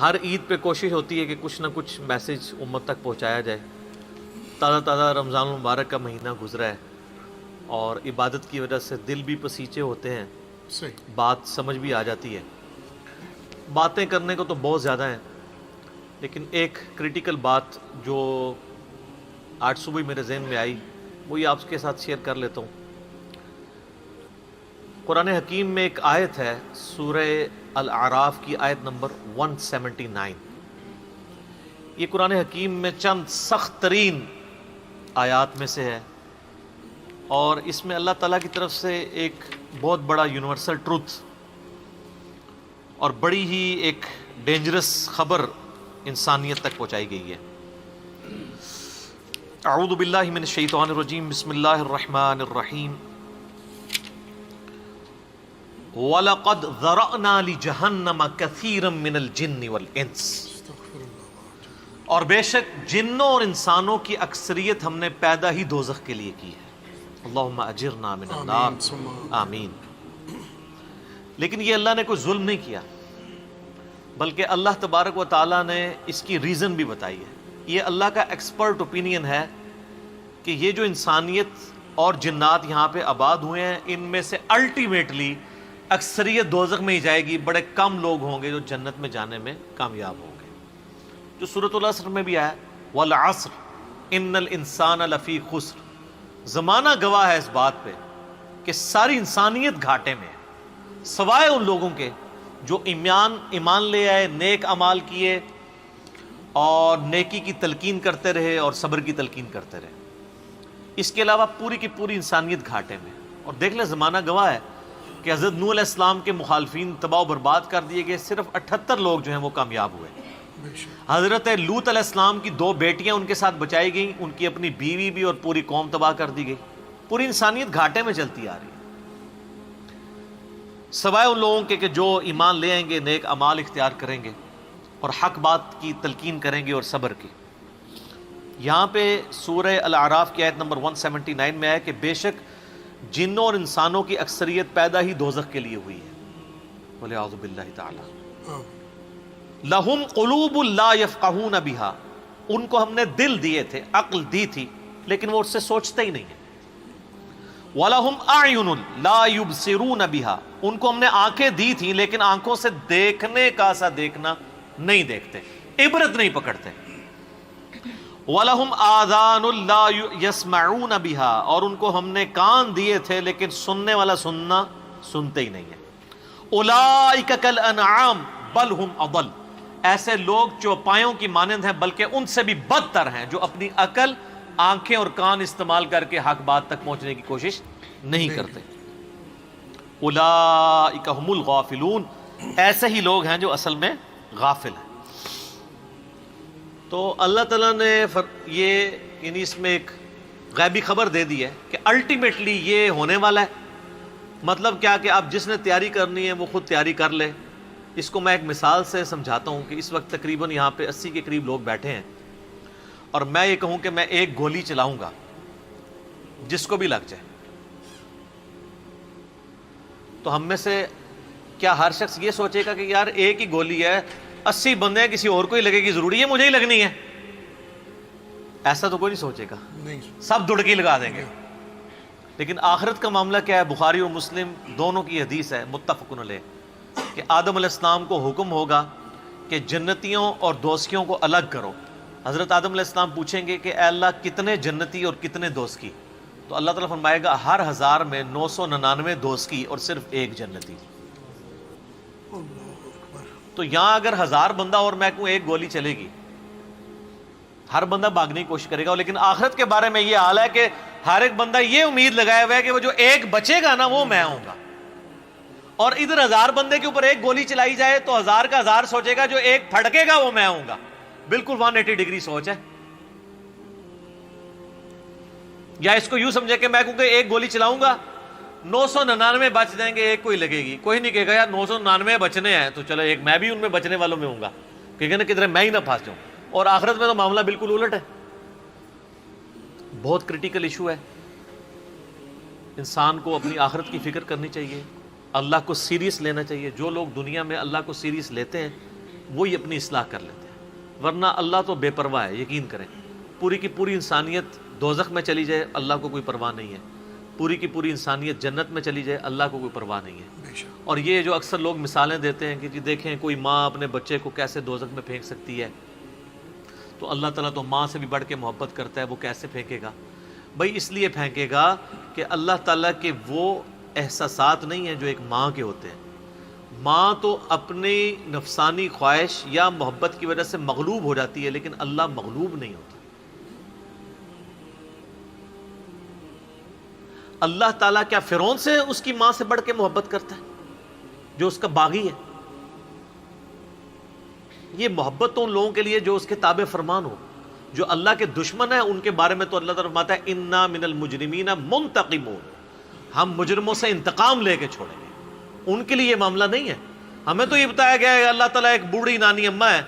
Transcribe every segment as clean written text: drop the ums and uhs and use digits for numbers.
ہر عید پہ کوشش ہوتی ہے کہ کچھ نہ کچھ میسج امت تک پہنچایا جائے. تازہ تازہ رمضان المبارک کا مہینہ گزرا ہے اور عبادت کی وجہ سے دل بھی پسیچے ہوتے ہیں, بات سمجھ بھی آ جاتی ہے. باتیں کرنے کو تو بہت زیادہ ہیں, لیکن ایک کریٹیکل بات جو آج صبح میرے ذہن میں آئی وہی آپ کے ساتھ شیئر کر لیتا ہوں. قرآن حکیم میں ایک آیت ہے سورہ الاعراف کی آیت نمبر 179. یہ قرآن حکیم میں چند سخت ترین آیات میں سے ہے, اور اس میں اللہ تعالیٰ کی طرف سے ایک بہت بڑا یونیورسل ٹروتھ اور بڑی ہی ایک ڈینجرس خبر انسانیت تک پہنچائی گئی ہے. اعوذ باللہ من الشیطان الرجیم, بسم اللہ الرحمن الرحیم. وَلَقَدْ ذَرَأْنَا لِجَهَنَّمَ كَثِيرًا مِنَ الْجِنِّ وَالْإِنسِ, اور بے شک جنوں اور انسانوں کی اکثریت ہم نے پیدا ہی دوزخ کے لیے کی ہے. اللہم اجرنا من النار, آمین. لیکن یہ اللہ نے کوئی ظلم نہیں کیا, بلکہ اللہ تبارک و تعالیٰ نے اس کی ریزن بھی بتائی ہے. یہ اللہ کا ایکسپرٹ اوپینین ہے کہ یہ جو انسانیت اور جنات یہاں پہ آباد ہوئے ہیں, ان میں سے الٹیمیٹلی اکثریت دوزخ میں ہی جائے گی. بڑے کم لوگ ہوں گے جو جنت میں جانے میں کامیاب ہوں گے. جو سورۃ العصر میں بھی آیا والعصر ان الانسان لفی خسر, زمانہ گواہ ہے اس بات پہ کہ ساری انسانیت گھاٹے میں ہے, سوائے ان لوگوں کے جو ایمان لے آئے, نیک اعمال کیے اور نیکی کی تلقین کرتے رہے اور صبر کی تلقین کرتے رہے. اس کے علاوہ پوری کی پوری انسانیت گھاٹے میں. اور دیکھ لیں زمانہ گواہ ہے کہ حضرت نوح علیہ السلام کے مخالفین تباہ و برباد کر دیے گئے, صرف 78 لوگ جو ہیں وہ کامیاب ہوئے. حضرت لوط علیہ السلام کی 2 بیٹیاں ان کے ساتھ بچائی گئیں, ان کی اپنی بیوی بھی اور پوری قوم تباہ کر دی گئی. پوری انسانیت گھاٹے میں چلتی آ رہی ہے, سوائے ان لوگوں کے کہ جو ایمان لے آئیں گے, نیک اعمال اختیار کریں گے اور حق بات کی تلقین کریں گے اور صبر کی. یہاں پہ سورہ الاعراف کی آیت نمبر 179 میں ہے کہ بے شک جنوں اور انسانوں کی اکثریت پیدا ہی دوزخ کے لیے ہوئی ہے. وَلِعَوْذُ بِاللَّهِ تَعَالَى. لَهُمْ قُلُوبٌ لَا يَفْقَهُونَ بِهَا, ان کو ہم نے دل دیے تھے, عقل دی تھی, لیکن وہ اس سے سوچتے ہی نہیں ہیں. وَلَهُمْ أَعْيُنٌ لَا يُبْصِرُونَ بِهَا, ان کو ہم نے آنکھیں دی تھیں لیکن آنکھوں سے دیکھنے کا سا دیکھنا نہیں دیکھتے, عبرت نہیں پکڑتے. وَلَهُمْ آذَانٌ لَا يَسْمَعُونَ بِهَا, اور ان کو ہم نے کان دیے تھے لیکن سننے والا سننا سنتے ہی نہیں ہیں. أُولَئِكَ كَالْأَنْعَامِ بَلْ هُمْ أَضَلُّ, ایسے لوگ چوپایوں کی مانند ہیں بلکہ ان سے بھی بدتر ہیں, جو اپنی عقل, آنکھیں اور کان استعمال کر کے حق بات تک پہنچنے کی کوشش نہیں کرتے. اولئک هم الغافلون, ایسے ہی لوگ ہیں جو اصل میں غافل ہیں. تو اللہ تعالیٰ نے یہ یعنی اس میں ایک غیبی خبر دے دی ہے کہ الٹیمیٹلی یہ ہونے والا ہے. مطلب کیا کہ اب جس نے تیاری کرنی ہے وہ خود تیاری کر لے. اس کو میں ایک مثال سے سمجھاتا ہوں کہ اس وقت تقریباً یہاں پہ 80 کے قریب لوگ بیٹھے ہیں, اور میں یہ کہوں کہ میں ایک گولی چلاؤں گا جس کو بھی لگ جائے, تو ہم میں سے کیا ہر شخص یہ سوچے گا کہ یار ایک ہی گولی ہے, 80 بندے ہیں, کسی اور کو ہی لگے گی, ضروری ہے مجھے ہی لگنی ہے؟ ایسا تو کوئی نہیں سوچے گا, سب دڑکی لگا دیں گے. لیکن آخرت کا معاملہ کیا ہے؟ بخاری اور مسلم دونوں کی حدیث ہے متفق علیہ کہ آدم علیہ السلام کو حکم ہوگا کہ جنتیوں اور دوزخیوں کو الگ کرو. حضرت آدم علیہ السلام پوچھیں گے کہ اے اللہ کتنے جنتی اور کتنے دوزخی؟ تو اللہ تعالیٰ فرمائے گا ہر 1000 میں 999 دوزخی اور صرف ایک جنتی. تو یہاں اگر 1000 بندہ اور میں کہوں ایک گولی چلے گی, ہر بندہ بھاگنے کی کوشش کرے گا. لیکن آخرت کے بارے میں یہ حال ہے کہ ہر ایک بندہ یہ امید لگایا ہوا ہے کہ وہ جو ایک بچے گا نا وہ میں ہوں گا. اور ادھر 1000 بندے کے اوپر ایک گولی چلائی جائے تو 1000 کا 1000 سوچے گا جو ایک پھڑکے گا وہ میں ہوں گا. بالکل 180 ڈگری سوچ ہے. یا اس کو یوں سمجھے کہ میں کیونکہ ایک گولی چلاؤں گا 999 بچ جائیں گے, ایک کوئی لگے گی. کوئی نہیں کہے گا یار 999 بچنے ہیں تو چلو ایک میں بھی ان میں بچنے والوں میں ہوں گا, کہے نا کدھر میں ہی نہ پھنس جاؤں. اور آخرت میں تو معاملہ بالکل الٹ ہے. بہت کریٹیکل ایشو ہے. انسان کو اپنی آخرت کی فکر کرنی چاہیے, اللہ کو سیریس لینا چاہیے. جو لوگ دنیا میں اللہ کو سیریس لیتے ہیں وہی اپنی اصلاح کر لیتے ہیں، ورنہ اللہ تو بے پرواہ ہے. یقین کریں، پوری کی پوری انسانیت دوزخ میں چلی جائے اللہ کو کوئی پرواہ نہیں ہے، پوری کی پوری انسانیت جنت میں چلی جائے اللہ کو کوئی پرواہ نہیں ہے. اور یہ جو اکثر لوگ مثالیں دیتے ہیں کہ جی دیکھیں کوئی ماں اپنے بچے کو کیسے دوزخ میں پھینک سکتی ہے، تو اللہ تعالیٰ تو ماں سے بھی بڑھ کے محبت کرتا ہے، وہ کیسے پھینکے گا؟ بھائی اس لیے پھینکے گا کہ اللہ تعالیٰ کے وہ احساسات نہیں ہیں جو ایک ماں کے ہوتے ہیں. ماں تو اپنی نفسانی خواہش یا محبت کی وجہ سے مغلوب ہو جاتی ہے، لیکن اللہ مغلوب نہیں ہوتا. اللہ تعالیٰ کیا فرعون سے اس کی ماں سے بڑھ کے محبت کرتا ہے جو اس کا باغی ہے؟ یہ محبت تو ان لوگوں کے لیے جو اس کے تابع فرمان ہو. جو اللہ کے دشمن ہیں ان کے بارے میں تو اللہ تعالیٰ فرماتا ہے انا من المجرمین منتقمون، ہم مجرموں سے انتقام لے کے چھوڑیں گے. ان کے لیے یہ معاملہ نہیں ہے. ہمیں تو یہ بتایا گیا ہے اللہ تعالیٰ ایک بوڑھی نانی اماں ہے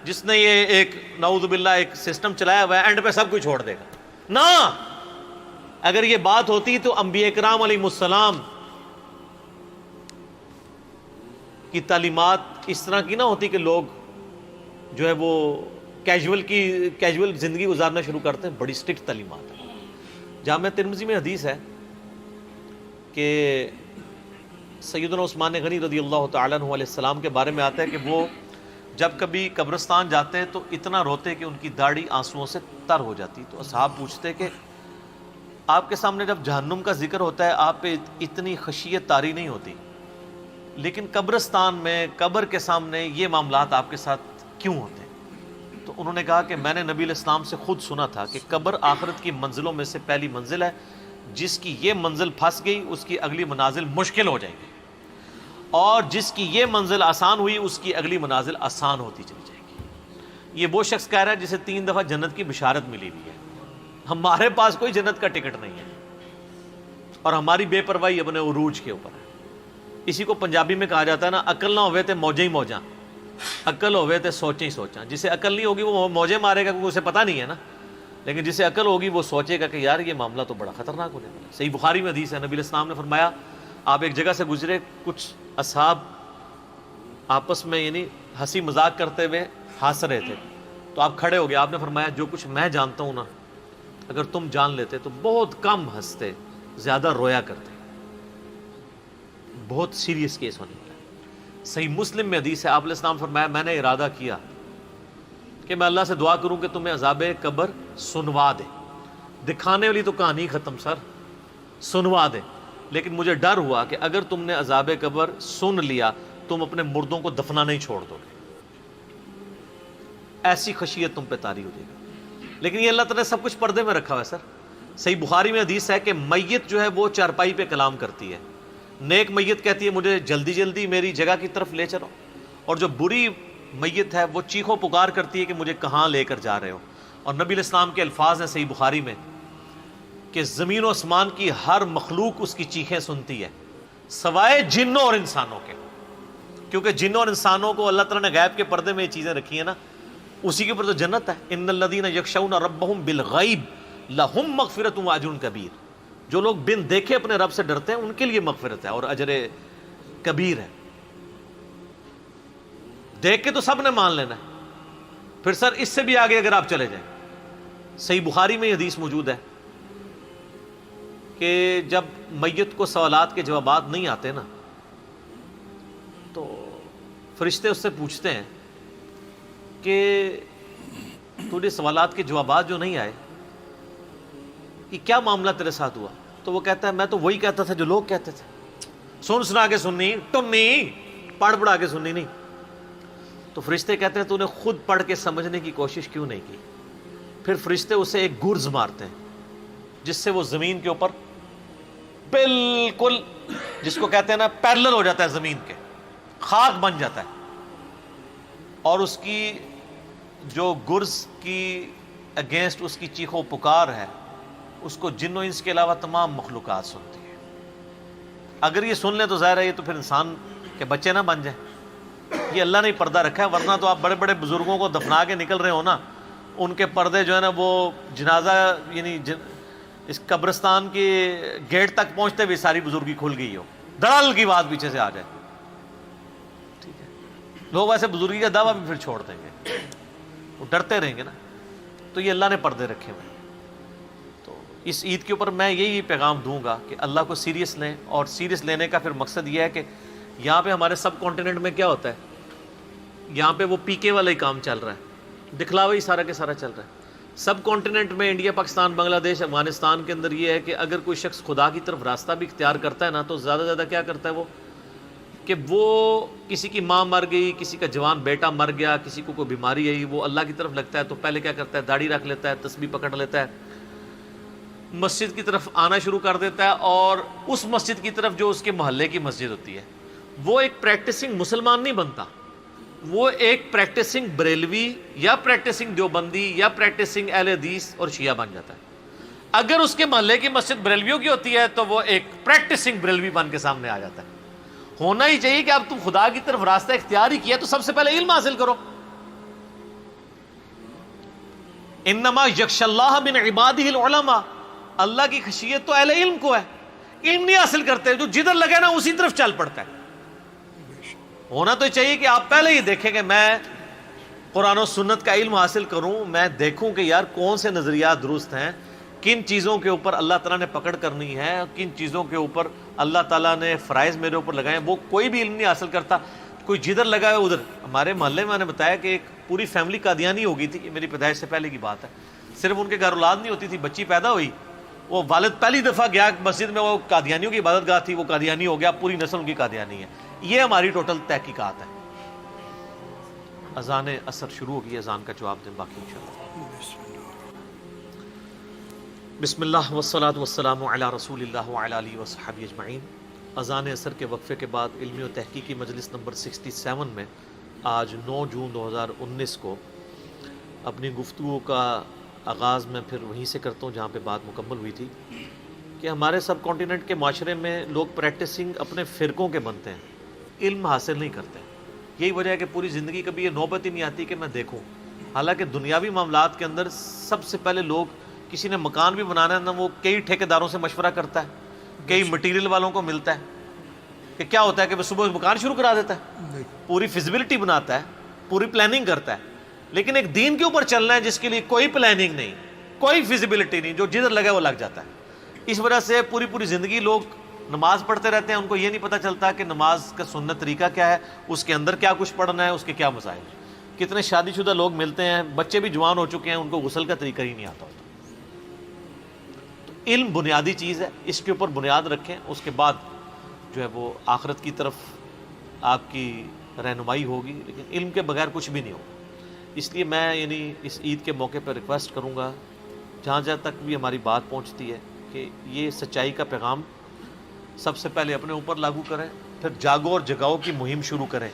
جس نے یہ ایک نعوذ باللہ ایک سسٹم چلایا ہوا ہے، اینڈ پہ سب کچھ چھوڑ دے گا. نہ، اگر یہ بات ہوتی تو انبیاء کرام علیہ السلام کی تعلیمات اس طرح کی نہ ہوتی کہ لوگ جو ہے وہ کیجول زندگی گزارنا شروع کرتے ہیں. بڑی سٹرکٹ تعلیمات ہیں. جامع ترمذی میں حدیث ہے کہ سیدنا عثمان غنی رضی اللہ تعالیٰ عنہ علیہ السلام کے بارے میں آتا ہے کہ وہ جب کبھی قبرستان جاتے ہیں تو اتنا روتے کہ ان کی داڑھی آنسوؤں سے تر ہو جاتی. تو اصحاب پوچھتے کہ آپ کے سامنے جب جہنم کا ذکر ہوتا ہے آپ پہ اتنی خشیت طاری نہیں ہوتی، لیکن قبرستان میں قبر کے سامنے یہ معاملات آپ کے ساتھ کیوں ہوتے ہیں؟ تو انہوں نے کہا کہ میں نے نبی علیہ السلام سے خود سنا تھا کہ قبر آخرت کی منزلوں میں سے پہلی منزل ہے، جس کی یہ منزل پھنس گئی اس کی اگلی منازل مشکل ہو جائے گی، اور جس کی یہ منزل آسان ہوئی اس کی اگلی منازل آسان ہوتی چلی جائے گی. یہ وہ شخص کہہ رہا ہے جسے 3 دفعہ جنت کی بشارت ملی ہوئی ہے. ہمارے پاس کوئی جنت کا ٹکٹ نہیں ہے اور ہماری بے پرواہی اپنے عروج کے اوپر ہے. اسی کو پنجابی میں کہا جاتا ہے نا، عقل نہ ہوئے تے موجیں ہی موجاں، عقل ہوئے تے سوچیں ہی سوچاں. جسے عقل نہیں ہوگی وہ موجیں مارے گا کیونکہ اسے پتہ نہیں ہے نا، لیکن جسے عقل ہوگی وہ سوچے گا کہ یار یہ معاملہ تو بڑا خطرناک ہونے والا ہے. صحیح بخاری میں حدیث ہے، نبی علیہ السلام نے فرمایا آپ ایک جگہ سے گزرے، کچھ اصحاب آپس میں یعنی ہنسی مذاق کرتے ہوئے ہنس رہے تھے، تو آپ کھڑے ہو گئے. آپ نے فرمایا جو کچھ میں جانتا ہوں نا اگر تم جان لیتے تو بہت کم ہنستے، زیادہ رویا کرتے. بہت سیریس کیس ہونے والا ہے. صحیح مسلم میں حدیث ہے، آپ علیہ السلام فرمایا میں نے ارادہ کیا کہ میں اللہ سے دعا کروں کہ تمہیں عذاب قبر سنوا دے. دکھانے والی تو کہانی ختم سر، سنوا دے. لیکن مجھے ڈر ہوا کہ اگر تم نے عذاب قبر سن لیا تم اپنے مردوں کو دفنا نہیں چھوڑ دو گے، ایسی خشیت تم پہ طاری ہو جائے گی. لیکن یہ اللہ تعالیٰ نے سب کچھ پردے میں رکھا ہوا ہے سر. صحیح بخاری میں حدیث ہے کہ میت جو ہے وہ چارپائی پہ کلام کرتی ہے. نیک میت کہتی ہے مجھے جلدی جلدی میری جگہ کی طرف لے چلو، اور جو بری میت ہے وہ چیخو پکار کرتی ہے کہ مجھے کہاں لے کر جا رہے ہو. اور نبی علیہ السلام کے الفاظ ہیں صحیح بخاری میں کہ زمین و آسمان کی ہر مخلوق اس کی چیخیں سنتی ہے سوائے جنوں اور انسانوں کے، کیونکہ جنوں اور انسانوں کو اللہ تعالیٰ نے غیب کے پردے میں یہ چیزیں رکھی ہیں نا، اسی کے اوپر تو جنت ہے. ان الذین یخشون ربهم بالغیب لہم مغفرۃ واجر کبیر. جو لوگ بن دیکھے اپنے رب سے ڈرتے ہیں ان کے لیے مغفرت ہے اور اجر کبیر ہے. دیکھ کے تو سب نے مان لینا ہے، پھر سر اس سے بھی آگے اگر آپ چلے جائیں، صحیح بخاری میں یہ حدیث موجود ہے کہ جب میت کو سوالات کے جوابات نہیں آتے نا تو فرشتے اس سے پوچھتے ہیں کہ تجھے سوالات کے جوابات جو نہیں آئے یہ کیا معاملہ تیرے ساتھ ہوا؟ تو وہ کہتا ہے میں تو وہی کہتا تھا جو لوگ کہتے تھے، سنا کے سننی ٹنی، پڑھ پڑھا کے سننی نہیں. تو فرشتے کہتے ہیں تو نے خود پڑھ کے سمجھنے کی کوشش کیوں نہیں کی؟ پھر فرشتے اسے ایک گرز مارتے ہیں جس سے وہ زمین کے اوپر بالکل، جس کو کہتے ہیں نا پیرلل ہو جاتا ہے، زمین کے خاک بن جاتا ہے. اور اس کی جو گرز کی اگینسٹ اس کی چیخو پکار ہے اس کو جن و انس کے علاوہ تمام مخلوقات سنتی ہے. اگر یہ سن لیں تو ظاہر ہے یہ تو پھر انسان کے بچے نہ بن جائیں. یہ اللہ نے ہی پردہ رکھا ہے، ورنہ تو آپ بڑے بڑے بزرگوں کو دفنا کے نکل رہے ہو نا، ان کے پردے جو ہے نا وہ جنازہ یعنی اس قبرستان کے گیٹ تک پہنچتے ہوئے ساری بزرگی کھل گئی ہو، دڑل کی بات پیچھے سے آ جائے. ٹھیک ہے، لوگ ایسے بزرگی کا دعویٰ بھی پھر چھوڑ دیں گے، وہ ڈرتے رہیں گے نا. تو یہ اللہ نے پردے رکھے ہوئے ہیں. تو اس عید کے اوپر میں یہی پیغام دوں گا کہ اللہ کو سیریس لیں، اور سیریس لینے کا پھر مقصد یہ ہے کہ یہاں پہ ہمارے سب کانٹیننٹ میں کیا ہوتا ہے، یہاں پہ وہ پی کے والا ہی کام چل رہا ہے، دکھلاوا ہی سارا کے سارا چل رہا ہے. سب کانٹیننٹ میں انڈیا، پاکستان، بنگلہ دیش، افغانستان کے اندر یہ ہے کہ اگر کوئی شخص خدا کی طرف راستہ بھی اختیار کرتا ہے نا، تو زیادہ زیادہ کیا کرتا ہے وہ، کہ وہ کسی کی ماں مر گئی، کسی کا جوان بیٹا مر گیا، کسی کو کوئی بیماری آئی، وہ اللہ کی طرف لگتا ہے تو پہلے کیا کرتا ہے، داڑھی رکھ لیتا ہے، تسبیح پکڑ لیتا ہے، مسجد کی طرف آنا شروع کر دیتا ہے، اور اس مسجد کی طرف جو اس کے محلے کی مسجد ہوتی ہے، وہ ایک پریکٹسنگ مسلمان نہیں بنتا، وہ ایک پریکٹسنگ بریلوی یا پریکٹسنگ دیوبندی یا پریکٹسنگ اہل حدیث اور شیعہ بن جاتا ہے. اگر اس کے محلے کی مسجد بریلویوں کی ہوتی ہے تو وہ ایک پریکٹسنگ بریلوی بن کے سامنے آ جاتا ہے. ہونا ہی چاہیے کہ اب تم خدا کی طرف راستہ اختیار ہی کیا تو سب سے پہلے علم حاصل کرو. انما یخشی اللہ من عبادہ العلماء، اللہ کی خشیت تو اہل علم کو ہے. علم نہیں حاصل کرتے، جو جدھر لگے نا اسی طرف چل پڑتا ہے. ہونا تو چاہیے کہ آپ پہلے ہی دیکھیں کہ میں قرآن و سنت کا علم حاصل کروں، میں دیکھوں کہ یار کون سے نظریات درست ہیں، کن چیزوں کے اوپر اللہ تعالیٰ نے پکڑ کرنی ہے، کن چیزوں کے اوپر اللہ تعالیٰ نے فرائض میرے اوپر لگائے ہیں. وہ کوئی بھی علم نہیں حاصل کرتا، کوئی جدھر لگا ہے ادھر. ہمارے محلے میں نے بتایا کہ ایک پوری فیملی قادیانی ہو گئی تھی، یہ میری پیدائش سے پہلے کی بات ہے. صرف ان کے گھر اولاد نہیں ہوتی تھی، بچی پیدا ہوئی، وہ والد پہلی دفعہ گیا مسجد میں، وہ قادیانیوں کی عبادت گاہ تھی، وہ قادیانی ہو گیا، پوری نسل ان کی قادیانی ہے. یہ ہماری ٹوٹل تحقیقات ہے. اذان عصر شروع ہوگی، اذان کا جواب دیں، باقی انشاءاللہ. بسم اللہ والصلاة والسلام علی رسول اللہ وعلی آلہ وصحبہ اجمعین. اذان عصر کے وقفے کے بعد علمی و تحقیقی مجلس نمبر 67 میں آج 9 جون 2019 کو اپنی گفتگو کا آغاز میں پھر وہیں سے کرتا ہوں جہاں پہ بات مکمل ہوئی تھی، کہ ہمارے سب کانٹیننٹ کے معاشرے میں لوگ پریکٹسنگ اپنے فرقوں کے بنتے ہیں، علم حاصل نہیں کرتے. یہی وجہ ہے کہ پوری زندگی کبھی یہ نوبت ہی نہیں آتی کہ میں دیکھوں. حالانکہ دنیاوی معاملات کے اندر سب سے پہلے لوگ، کسی نے مکان بھی بنانا ہے نا، وہ کئی ٹھیکیداروں سے مشورہ کرتا ہے، کئی مٹیریل والوں کو ملتا ہے، کہ کیا ہوتا ہے کہ صبح مکان شروع کرا دیتا ہے، پوری فیزیبلٹی بناتا ہے، پوری پلاننگ کرتا ہے. لیکن ایک دین کے اوپر چلنا ہے جس کے لیے کوئی پلاننگ نہیں، کوئی فیزیبلٹی نہیں، جو جدھر لگے وہ لگ جاتا ہے. اس وجہ سے پوری زندگی لوگ نماز پڑھتے رہتے ہیں، ان کو یہ نہیں پتہ چلتا کہ نماز کا سنت طریقہ کیا ہے، اس کے اندر کیا کچھ پڑھنا ہے، اس کے کیا مسائل. کتنے شادی شدہ لوگ ملتے ہیں، بچے بھی جوان ہو چکے ہیں، ان کو غسل کا طریقہ ہی نہیں آتا ہوتا. تو علم بنیادی چیز ہے، اس کے اوپر بنیاد رکھیں، اس کے بعد جو ہے وہ آخرت کی طرف آپ کی رہنمائی ہوگی. لیکن علم کے بغیر کچھ بھی نہیں ہوگا. اس لیے میں اس عید کے موقع پر ریکویسٹ کروں گا، جہاں تک بھی ہماری بات پہنچتی ہے، کہ یہ سچائی کا پیغام سب سے پہلے اپنے اوپر لاگو کریں، پھر جاگو اور جگاؤ کی مہم شروع کریں.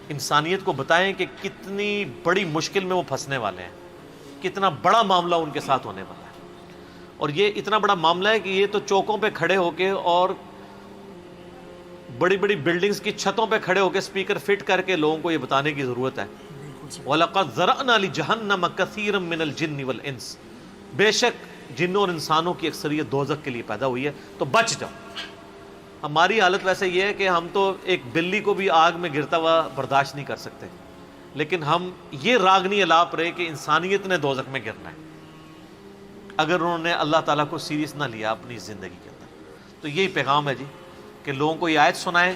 انسانیت کو بتائیں کہ کتنی بڑی مشکل میں وہ پھنسنے والے ہیں، کتنا بڑا معاملہ ان کے ساتھ ہونے والا ہے. اور یہ اتنا بڑا معاملہ ہے کہ یہ تو چوکوں پہ کھڑے ہو کے اور بڑی بلڈنگز کی چھتوں پہ کھڑے ہو کے اسپیکر فٹ کر کے لوگوں کو یہ بتانے کی ضرورت ہے. وَلَقَدْ ذَرَأْنَا لِجَهَنَّمَ كَثِيرًا مِّنَ الْجِنِّ وَالْإِنسِ، بے شک جنوں اور انسانوں کی اکثریت دوزخ کے لیے پیدا ہوئی ہے، تو بچ جاؤ. ہماری حالت ویسے یہ ہے کہ ہم تو ایک بلی کو بھی آگ میں گرتا ہوا برداشت نہیں کر سکتے، لیکن ہم یہ راگنی الاپ رہے کہ انسانیت نے دوزخ میں گرنا ہے اگر انہوں نے اللہ تعالیٰ کو سیریس نہ لیا اپنی زندگی کے اندر. تو یہی پیغام ہے جی، کہ لوگوں کو یہ آیت سنائیں،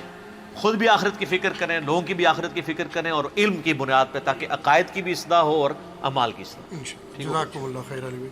خود بھی آخرت کی فکر کریں، لوگوں کی بھی آخرت کی فکر کریں، اور علم کی بنیاد پہ، تاکہ عقائد کی بھی اصلاح ہو اور اعمال کی اصلاح. جزاکم اللہ خیر علی.